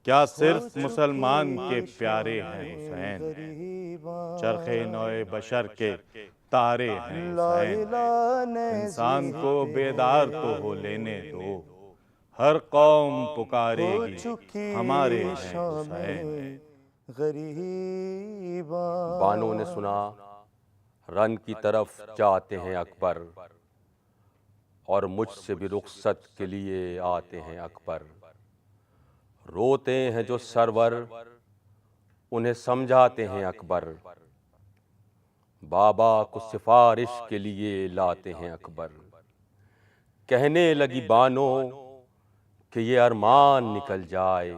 क्या सिर्फ मुसलमान के प्यारे हैं हुसैन, चरखे नौए बशर के तारे हैं हुसैन। इंसान को बेदार तो हो लेने दो, हर कौम पुकारेगी हमारे हैं हुसैन। बानों ने सुना रन की तरफ जाते हैं अकबर, और मुझसे भी रुखसत के लिए आते हैं अकबर। रोते हैं जो सरवर, उन्हें समझाते हैं अकबर। बाबा को सिफारिश के लिए लाते हैं अकबर। कहने लगी बानो कि ये अरमान निकल जाए,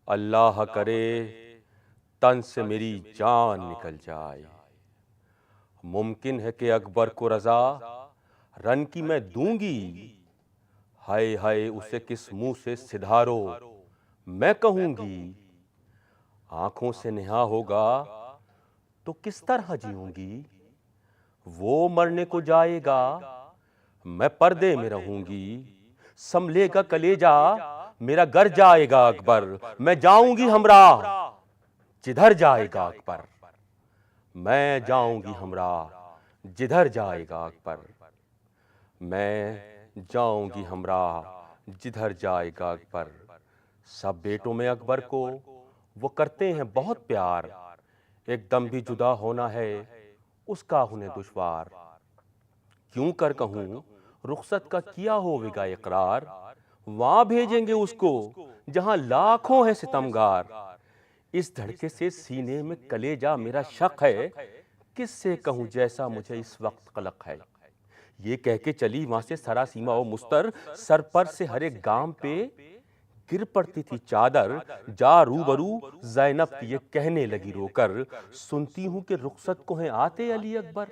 अल्लाह करे तन से मेरी जान निकल जाए। मुमकिन है कि अकबर को रजा रन की मैं दूंगी, हाय हाय उसे किस मुंह से सिधारो मैं कहूंगी। आंखों से नेहा होगा तो किस तरह जीऊंगी, वो मरने को जाएगा मैं पर्दे में रहूंगी। संभलेगा कलेजा मेरा घर जाएगा अकबर, मैं जाऊंगी हमरा जिधर जाएगा अकबर। मैं जाऊंगी हमरा जिधर जाएगा अकबर। मैं जाऊंगी हमरा जिधर जाएगा अकबर। सब बेटों में अकबर को वो करते हैं बहुत प्यार, एकदम भी जुदा होना है उसका उन्हें दुश्वार। क्यों कर कहूं रुखसत का किया होवेगा इकरार, वहां भेजेंगे उसको जहां लाखों हैं सितमगार। इस धड़के से सीने में कलेजा मेरा शक है, किससे कहूं जैसा मुझे इस वक्त कलक है। ये कह के चली वहां से सरासीमा और मुस्तर, सर पर से हर एक गांव पे गिर पड़ती थी चादर। जा रूबरू ज़ैनब की ये कहने लगी रोकर, सुनती हूं कि रुखसत को हैं आते अली अकबर।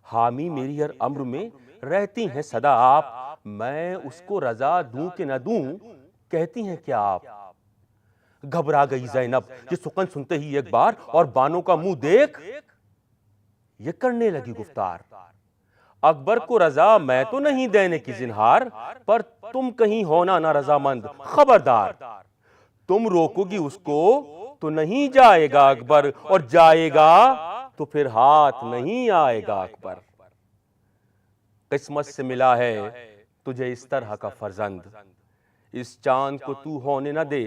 हामी मेरी हर अम्र में रहती हैं सदा आप, मैं उसको रजा दूं कि न दूं कहती हैं क्या आप। घबरा गई ज़ैनब ये सुकन सुनते ही एक बार, और बानों का मुंह देख ये करने लगी गुफ्तार। अकबर को रजा मैं तो नहीं देने की जिन्हार, पर तुम कहीं होना ना रजामंद खबरदार। तुम रोकोगी उसको तो नहीं जाएगा अकबर, और जाएगा तो फिर हाथ नहीं आएगा अकबर। किस्मत से मिला है तुझे इस तरह का फर्जंद, इस चांद को तू होने न दे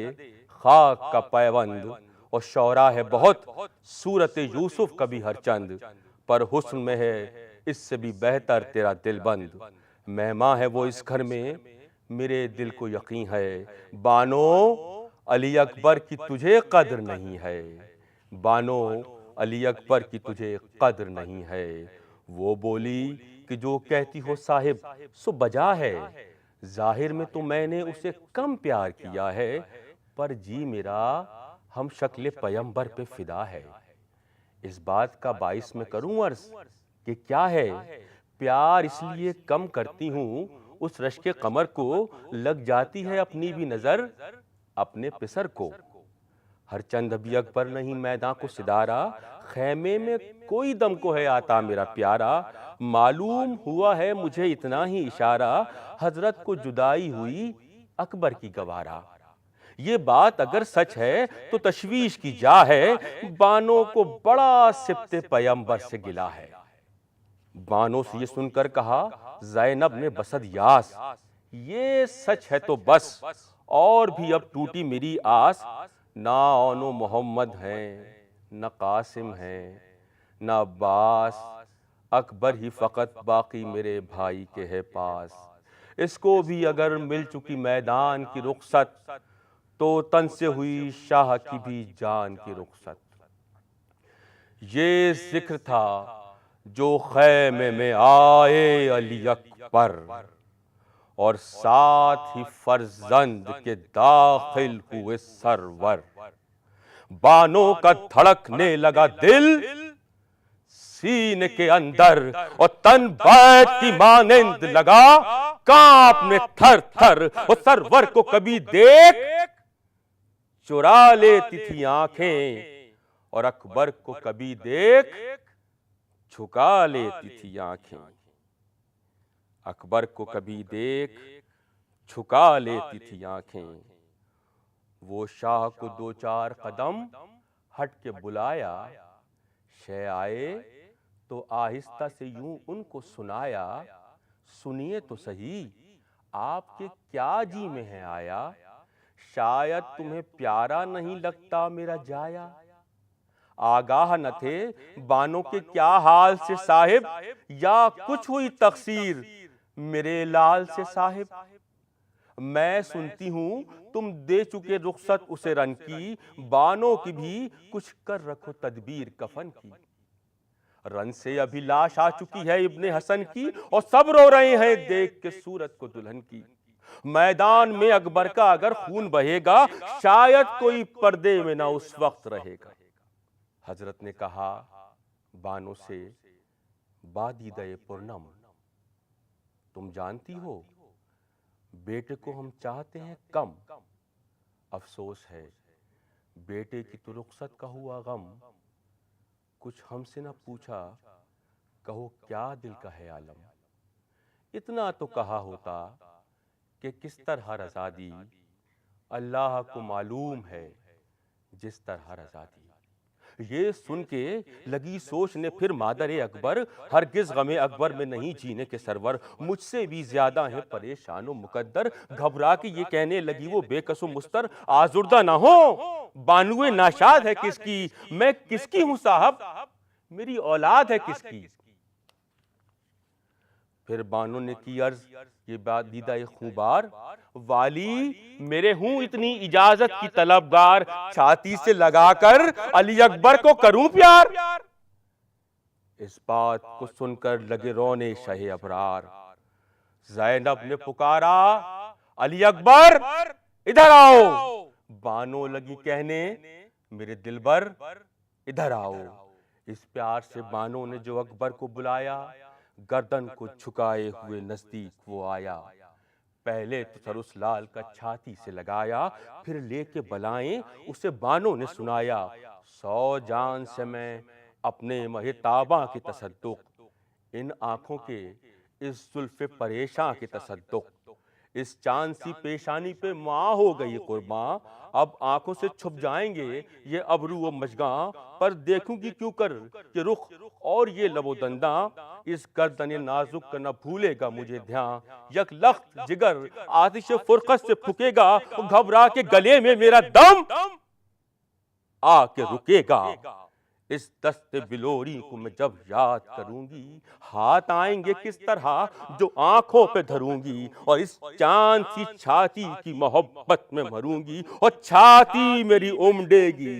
खाक का पैबंद। और शौरा है बहुत सूरत यूसुफ कभी हर चंद, पर हुस्न में है इससे भी बेहतर तेरा दिलबंद। मेहमान है वो इस घर में मेरे दिल को यकीन है, बानो अली अकबर की तुझे कद्र नहीं है। बानो अली अकबर की तुझे कद्र नहीं है। वो बोली कि जो कहती हो साहिब सो बजा है, जाहिर में तो मैंने उसे कम प्यार किया है, पर जी मेरा हम शक्ल पैगंबर पे फिदा है। इस बात का बाइस में करूं अर्ज कि क्या है, प्यार इसलिए कम करती हूं उस रश्के कमर को, लग जाती है अपनी भी नजर अपने पिसर को। हर चंद अभी अकबर नहीं मैदान को सिदारा, खैमे में कोई दम को है आता मेरा प्यारा। मालूम हुआ है मुझे इतना ही इशारा, हजरत को जुदाई हुई अकबर की गवारा। ये बात अगर सच है तो तशवीश की जा है, बानों को बड़ा सिब्ते पैगंबर से गिला है। बानों से ये सुनकर कहा ज़ैनब ने बसद यास, ये सच है तो बस और भी अब टूटी मेरी आस। ना ओनो मोहम्मद हैं न कासिम हैं न अब्बास, अकबर ही फकत बाकी मेरे भाई के है पास। इसको भी अगर मिल चुकी मैदान की रुखसत, तो तन से हुई शाह की भी जान की रुखसत। ये जिक्र था जो खैमे में आए अली अकबर, और साथ ही फर्जंद के दाखिल हुए सरवर। बानों का धड़कने लगा दिल सीने के अंदर, और तन बैत की मानिंद लगा कांपने थर थर। और सरवर को कभी देख चुरा लेती थी आंखें, और अकबर को कभी देख झुका लेती थी आंखें। अकबर को कभी देख झुका लेती थी आंखें, वो शाह को दो चार कदम हट के बुलाया, शह आए तो आहिस्ता से यूं उनको सुनाया, सुनिए तो सही आपके क्या जी में है आया, शायद तुम्हें प्यारा नहीं लगता मेरा जाया। आगाह न थे बानों के क्या हाल से साहिब, या कुछ हुई तकसीर मेरे लाल से साहिब। मैं सुनती हूं तुम दे चुके रुखसत उसे रन की, बानों की भी कुछ कर रखो तदबीर कफन की। रन से अभी लाश आ चुकी है इब्ने हसन की, और सब रो रहे हैं देख के सूरत को दुल्हन की। मैदान में अकबर का अगर खून बहेगा, शायद कोई पर्दे में ना उस वक्त रहेगा। हजरत ने कहा बानों से, बादीदे पूर्णम, तुम जानती हो बेटे को हम चाहते हैं कम, अफसोस है बेटे की तो रुखसत का हुआ गम। कुछ हमसे ना पूछा, कहो क्या दिल का है आलम। इतना तो कहा होता कि किस तरह आजादी अल्लाह को मालूम है, जिस तरह आजादी। ये सुन के लगी सोचने फिर मादरे अकबर, हरगिज गमे अकबर में नहीं जीने के सरवर, मुझसे भी ज्यादा है परेशान व मुकद्दर। घबरा के ये कहने लगी वो बेकसो मुस्तर, आजुर्दा ना हो बानुए नाशाद है किसकी, मैं किसकी हूं साहब, मेरी औलाद है किसकी। फिर बानो ने की अर्ज, ये बात दीदा खूबार, वाली मेरे हूं इतनी इजाजत की तलबगार, छाती से लगाकर अली अकबर को करूं प्यार। इस बात को सुनकर लगे रोने शहे अबरार। ज़ैनब ने पुकारा, अली अकबर इधर आओ। बानो लगी कहने, मेरे दिलबर इधर आओ। इस प्यार से बानो ने जो अकबर को बुलाया, गर्दन को झुकाए हुए नजदीक वो आया। पहले तो सरुस लाल का छाती से लगाया, फिर लेके बलाएं उसे बानो ने सुनाया। 100 जान से मैं अपने महिताबा की तसद्दुक, इन आंखों के इस जुल्फे परेशान की तसद्दुक, इस चांद सी पेशानी पे माँ हो गई कुर्बान। अब आंखों से छुप जाएंगे ये अबरू व मजगा, पर देखूंगी क्यों कर ये रुख और ये लबो दंदा। इस गर्दन नाजुक का न भूलेगा मुझे ध्यान, यक लख्त जिगर आतिश फुरकत से फुकेगा, घबरा के गले में मेरा दम आके रुकेगा। इस दस्ते बिलोरी को मैं जब याद करूंगी, हाथ आएंगे किस तरह जो आंखों पे धरूंगी, और इस चांद सी छाती की मोहब्बत में मरूंगी, और छाती मेरी उमड़ेगी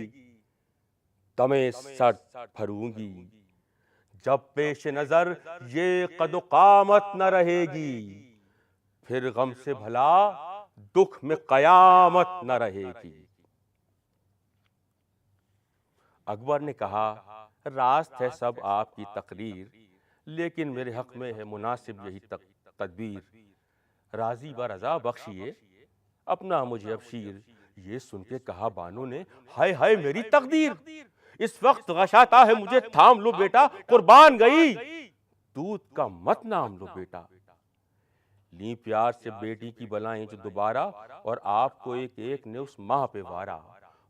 दमे सर भरूंगी। जब पेश नजर ये कदो कामत न रहेगी, फिर गम से भला दुख में कयामत न रहेगी। अकबर ने कहा, रास्त है सब आपकी तकरीर, लेकिन मेरे हक में है मुनासिब यही तदबीर। राजी व रजा बख्शिए अपना मुझे अबशीर। ये सुन के कहा बानो ने, हाय हाय मेरी तकदीर, इस वक्त गशाता है मुझे, थाम लो बेटा कुर्बान गई, दूध का मत नाम लो बेटा। ली प्यार से बेटी की बलाएं जो दोबारा, और आपको एक एक ने उस माह पे वारा।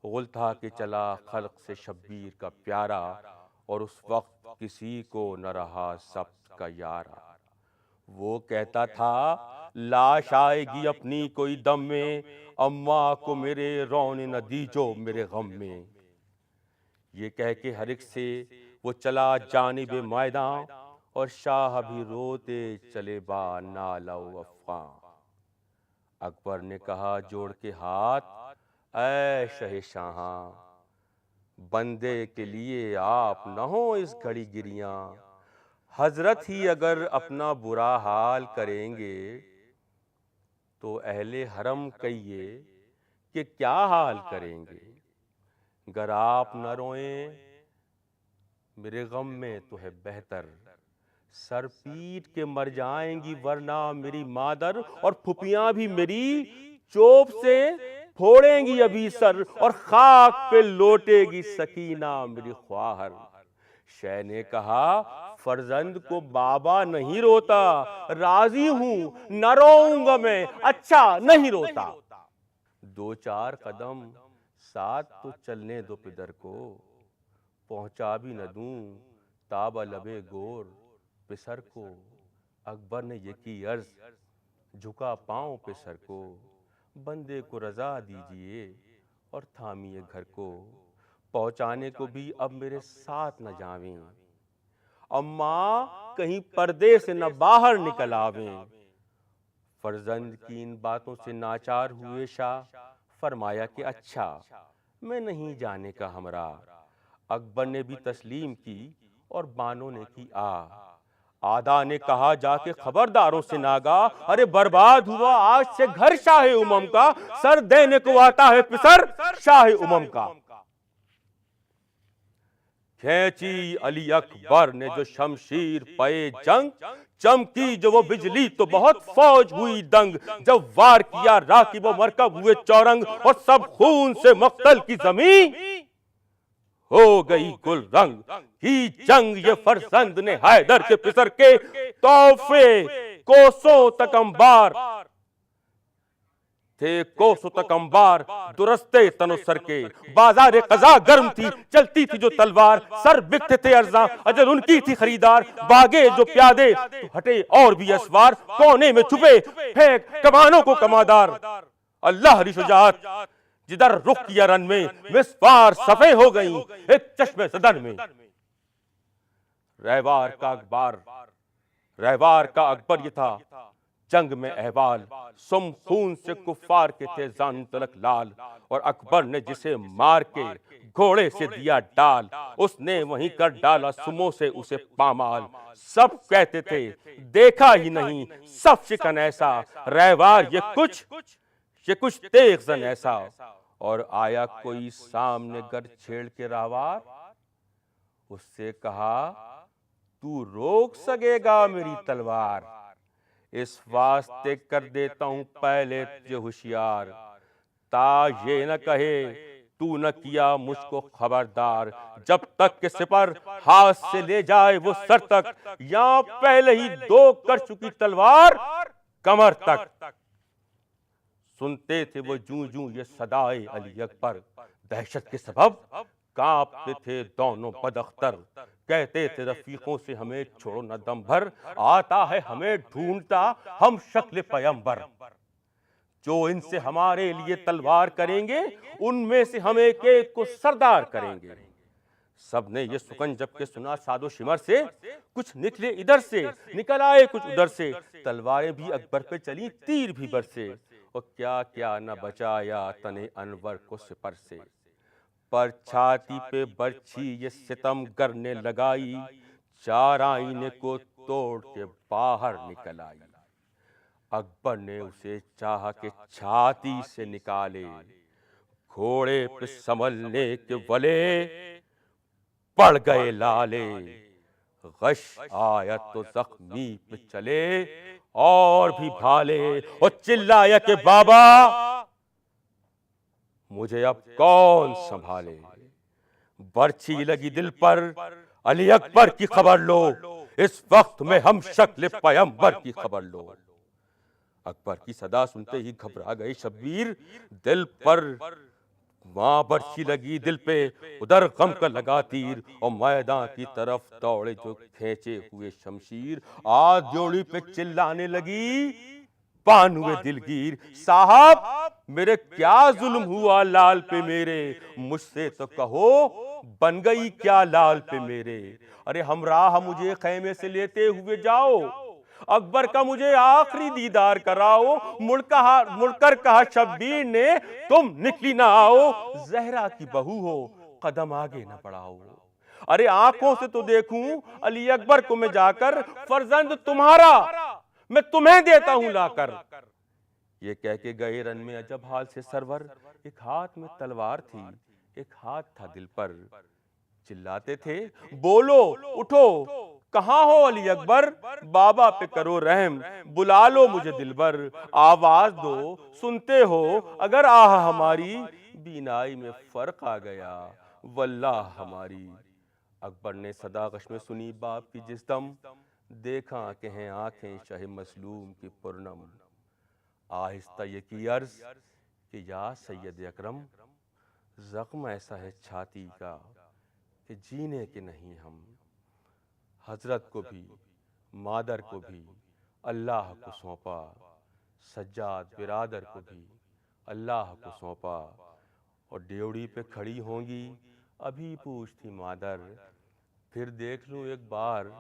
गुल था कि चला खल्क से शब्बीर का प्यारा, और उस वक्त किसी को न रहा सब्त का यारा। वो कहता था लाश आएगी अपनी कोई दम में, अम्मा को मेरे रोने न दीजो मेरे गम में। ये कह के हर एक से वो चला जानिबे मैदान, और शाह भी रोते चले बा नाला वफा। अकबर ने कहा जोड़ के हाथ, ऐ शहशाहां, बंदे के लिए आप न हो इस घड़ी गिरियां। हजरत ही अगर अपना बुरा हाल करेंगे, तो अहले हरम कहिए कि क्या हाल करेंगे। गर आप न रोएं मेरे गम में तो है बेहतर, सर पीट के मर जाएंगी वरना मेरी मादर, और फुफियां भी मेरी चोप से फोड़ेंगी अभी सर, और खाक पे लोटेगी सकीना मेरी ख्वाहर। शह ने कहा फर्जंद को बाबा नहीं रोता, राजी हूं न रोऊंगा मैं, अच्छा नहीं रोता। दो चार कदम साथ तो चलने दो पिदर को, पहुंचा भी न दूं ताबा लबे गोर पिसर को। अकबर ने ये की अर्ज, झुका पांव पे सर को, बंदे को रजा दीजिए और थामिए घर को, पहुंचाने को भी अब मेरे साथ न जावें, अम्मा कहीं पर्दे से न बाहर निकल आवें। फर्जंद की इन बातों से नाचार हुए शाह, फरमाया कि अच्छा मैं नहीं जाने का हमरा। अकबर ने भी तस्लीम की और बानों ने की आदा ने कहा जाके खबरदारों से नागा, अरे बर्बाद हुआ आज से घर शाह उमम का, सर देने को आता है पिसर शाह उमम का। खींची अली अकबर ने जो शमशीर पे जंग, चमकी जो वो बिजली तो बहुत फौज हुई दंग। जब वार किया राकिब व मरकब हुए चौरंग, और सब खून से मक्तल की जमीन हो गई गुल रंग। ही जंग ये फरजंद ने हैदर के पिसर के, तोहफे कोसों तक अंबार थे, कोसों तक अंबार दुरस्ते तनुसर के। बाजार कज़ा गर्म थी, चलती थी जो तलवार, सर बिकते थे अर्जा अजल उनकी थी खरीदार। बागे जो प्यादे तो हटे और भी असवार, कोने में छुपे फेंक कमानों को कमादार। अल्लाह री शुजाअत जिधर रुख किया रन में, मिसवार सफे हो गई एक चश्मे सदन में। रहवार का अकबर ये था जंग में अहवाल, सुम खून से कुफ्फार के थे जान तलक लाल। और अकबर ने जिसे मार के घोड़े से दिया डाल, उसने वहीं कर डाला सुमो से उसे पामाल। सब कहते थे देखा ही नहीं सब शिकन ऐसा, रहवार ये कुछ तेग जन ऐसा। और आया कोई सामने गर छेड़ के रावार, उससे कहा तू रोक सकेगा मेरी तलवार, इस वास्ते कर देता हूं पहले तुझे होशियार। ता ये न कहे तू न किया मुझको खबरदार, जब तक के सिपर हाथ से ले जाए वो सर तक, या पहले ही दो कर चुकी तलवार कमर तक। सुनते थे वो जूं जूं ये सदाए अली अकबर, दहशत के सबब कांपते थे दोनों बदअख्तर। कहते थे रफीकों से हमें छोड़ो न दम भर, आता है हमें ढूंढता हम शक्ल पैगंबर। जो इनसे हमारे लिए तलवार करेंगे, उनमें से हम एक एक को सरदार करेंगे। सबने ये सुकन जब के सुना सादो शिमर से, कुछ निकले इधर से निकल आए कुछ उधर से। तलवारें भी अकबर पे चली तीर भी बरसे, और क्या क्या न बचाया तने अनवर को सिपर से। पर छाती पे बरछी ये सितम करने लगाई, चार आईने को तोड़ के बाहर निकल आई। अकबर ने उसे चाहा के छाती से निकाले, घोड़े पे संभलने के वले पड़ गए लाले। गश आया तो जख्मी पे चले और भी भाले, और चिल्लाया के बाबा मुझे अब कौन संभाले। बर्छी लगी दिल पर अली अकबर की खबर लो, इस वक्त में हम शक्ल पैगंबर की खबर लो। अकबर की सदा सुनते ही घबरा गए शब्बीर, दिल पर वहां बर्छी लगी दिल पे, उधर गम का लगा तीर। और मैदान की तरफ दौड़े जो खींचे हुए शमशीर, आज जोड़ी पे चिल्लाने लगी पान हुए दिलगीर। साहब मेरे क्या जुल्म हुआ लाल पे मेरे, मुझसे तो कहो बन गई क्या लाल पे मेरे। अरे हमराह मुझे खैमे से लेते हुए जाओ, अकबर का मुझे आखिरी दीदार कराओ। मुड़कर कहा शब्बीर ने तुम निकली ना आओ, जहरा की बहू हो कदम आगे ना बढ़ाओ। अरे आंखों से तो देखूं अली अकबर को मैं जाकर, फर्जंद तुम्हारा मैं तुम्हें देता हूं लाकर। ये कह के गए रन में अजब हाल से सरवर, एक हाथ में तलवार थी एक हाथ था दिल पर। चिल्लाते थे बोलो उठो कहां हो अली अकबर, बाबा पे करो रहम बुला लो मुझे दिलबर। आवाज दो सुनते हो अगर आह हमारी, बीनाई में फर्क आ गया वल्लाह हमारी। अकबर ने सदाकश में सुनी बाप की जिस दम, देखा के हैं आंखें शाह मसलूम की पुरनम। आहिस्ता ये की अर्ज कि या सैयद अकरम, जख्म ऐसा है छाती का कि जीने के नहीं हम। हजरत को भी मादर को भी अल्लाह को सौंपा, सज्जाद बिरादर को भी अल्लाह को सौंपा। और ड्योढ़ी पे खड़ी होंगी अभी पूछती मादर, फिर देख लूं एक बार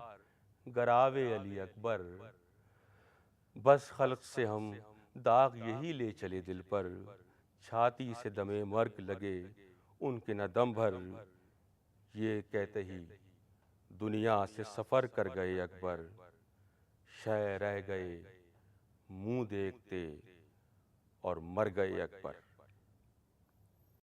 गरावे अली अकबर। बस खल्क से हम दाग यही ले चले दिल पर, छाती से दमे मर्ग लगे उनके न दम भर। ये कहते ही दुनिया से सफ़र कर गए अकबर, शय रह गए मुंह देखते और मर गए अकबर।